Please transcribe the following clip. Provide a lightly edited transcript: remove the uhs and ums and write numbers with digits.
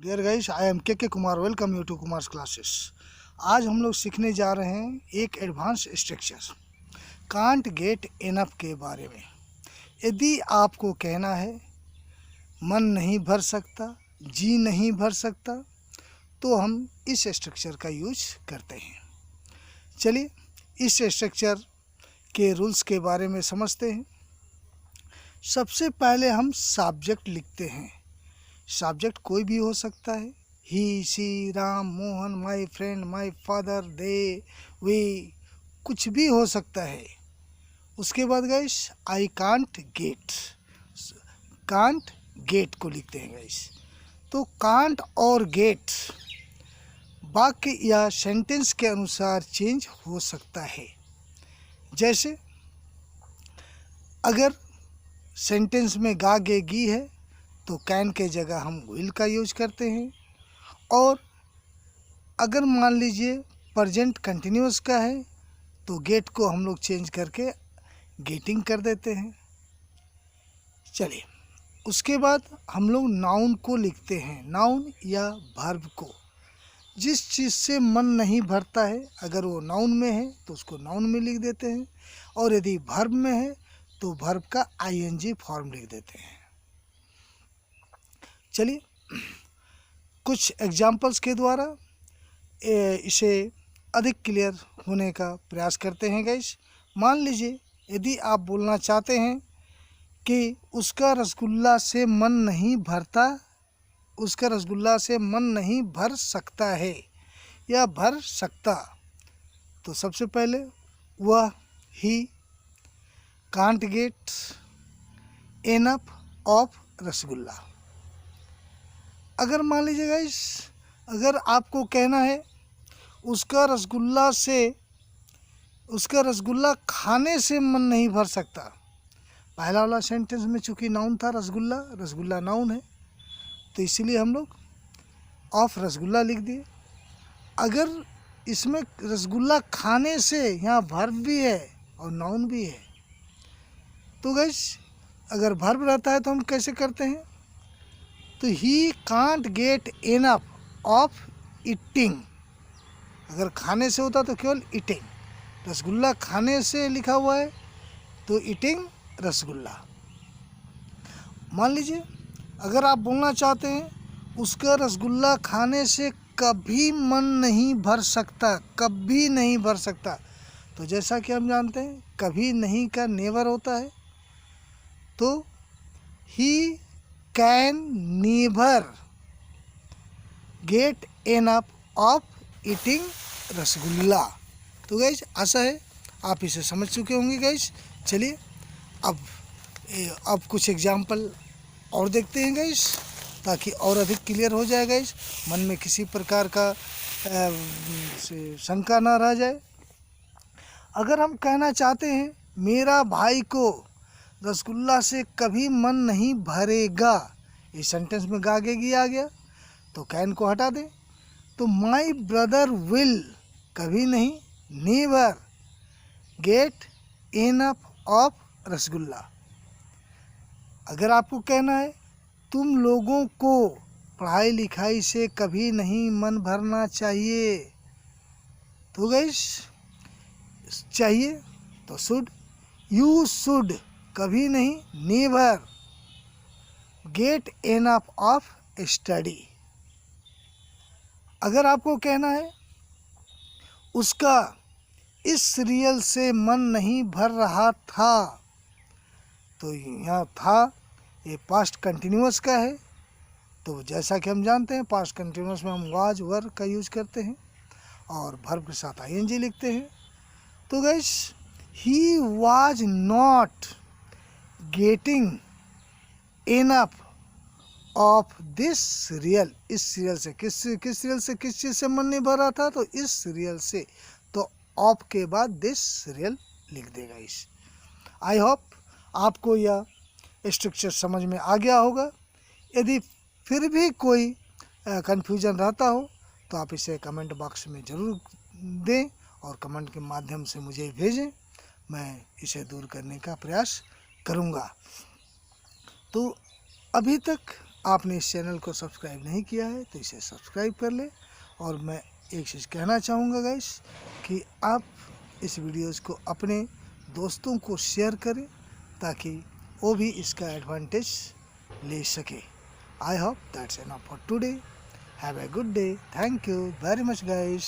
Dear guys, I am K Kumar. Welcome you to Kumar's classes. आज हम लोग सीखने जा रहे हैं एक advance structure can't get enough के बारे में। यदि आपको कहना है मन नहीं भर सकता, जी नहीं भर सकता, तो हम इस स्ट्रक्चर का यूज करते हैं। चलिए इस स्ट्रक्चर के रूल्स के बारे में समझते हैं। सबसे पहले हम सब्जेक्ट लिखते हैं। सब्जेक्ट कोई भी हो सकता है, he, she, Ram, Mohan, my friend, my father, they, we, कुछ भी हो सकता है। उसके बाद guys I can't get, can't get को लिखते हैं गाइस। तो कांट और गेट वाक्य या सेंटेंस के अनुसार चेंज हो सकता है। जैसे अगर सेंटेंस में गा गे गी है तो कैन के जगह हम विल का यूज करते हैं। और अगर मान लीजिए प्रेजेंट कंटिन्यूअस का है तो गेट को हम लोग चेंज करके गेटिंग कर देते हैं। चलिए उसके बाद हम लोग नाउन को लिखते हैं, नाउन या वर्ब को। जिस चीज़ से मन नहीं भरता है, अगर वो नाउन में है तो उसको नाउन में लिख देते हैं, और यदि वर्ब में है तो वर्ब का आईएनजी फॉर्म लिख देते हैं। चलिए कुछ एग्जाम्पल्स के द्वारा इसे अधिक क्लियर होने का प्रयास करते हैं गाइस। मान लीजिए यदि आप बोलना चाहते हैं कि उसका रसगुल्ला से मन नहीं भरता, उसका रसगुल्ला से मन नहीं भर सकता है या भर सकता, तो सबसे पहले वह he can't get enough of rasgulla. अगर मान लीजिए गाइस, अगर आपको कहना है उसका रसगुल्ला खाने से मन नहीं भर सकता। पहला वाला सेंटेंस में चूँकि नाउन था रसगुल्ला, रसगुल्ला नाउन है, तो इसीलिए हम लोग ऑफ रसगुल्ला लिख दिए। अगर इसमें रसगुल्ला खाने से यहाँ वर्ब भी है और नाउन भी है, तो गाइस अगर वर्ब रहता है तो हम कैसे करते हैं, तो he can't get enough of eating. अगर खाने से होता तो केवल ईटिंग। रसगुल्ला खाने से लिखा हुआ है तो ईटिंग रसगुल्ला। मान लीजिए अगर आप बोलना चाहते हैं उसका रसगुल्ला खाने से कभी मन नहीं भर सकता, कभी नहीं भर सकता, तो जैसा कि हम जानते हैं कभी नहीं का नेवर होता है, तो he can never get enough of eating rasgulla. तो गाइस आशा है आप इसे समझ चुके होंगे गाइस। चलिए अब कुछ एग्जाम्पल और देखते हैं गाइस, ताकि और अधिक क्लियर हो जाए गाइस, मन में किसी प्रकार का शंका ना रह जाए। अगर हम कहना चाहते हैं मेरा भाई को रसगुल्ला से कभी मन नहीं भरेगा, इस सेंटेंस में गागेगी आ गया तो कैन को हटा दें, तो माई ब्रदर विल कभी नहीं, never get enough of rasgulla. अगर आपको कहना है तुम लोगों को पढ़ाई लिखाई से कभी नहीं मन भरना चाहिए, तो गाइस चाहिए तो शुड, यू शुड कभी नहीं, never get enough of study. अगर आपको कहना है उसका इस सीरियल से मन नहीं भर रहा था, तो यहाँ था ये पास्ट कंटिन्यूअस का है, तो जैसा कि हम जानते हैं पास्ट कंटिन्यूअस में हम वाज वर का यूज करते हैं और वर्ब के साथ आईएनजी लिखते हैं। तो guys he was not getting enough of this serial. इस सीरियल से किस सीरियल से किस चीज़ से मन नहीं भर रहा था, तो इस सीरियल से, तो ऑफ के बाद दिस सीरियल लिख देगा इस। आई होप आपको यह स्ट्रक्चर समझ में आ गया होगा। यदि फिर भी कोई कन्फ्यूजन रहता हो तो आप इसे कमेंट बॉक्स में ज़रूर दें और कमेंट के माध्यम से मुझे भेजें, मैं इसे दूर करने का प्रयास करूँगा। तो अभी तक आपने इस चैनल को सब्सक्राइब नहीं किया है तो इसे सब्सक्राइब कर ले। और मैं एक चीज़ कहना चाहूँगा गाइस कि आप इस वीडियोज़ को अपने दोस्तों को शेयर करें ताकि वो भी इसका एडवांटेज ले सके। I hope that's enough for today. Have a good day. Thank you very much guys.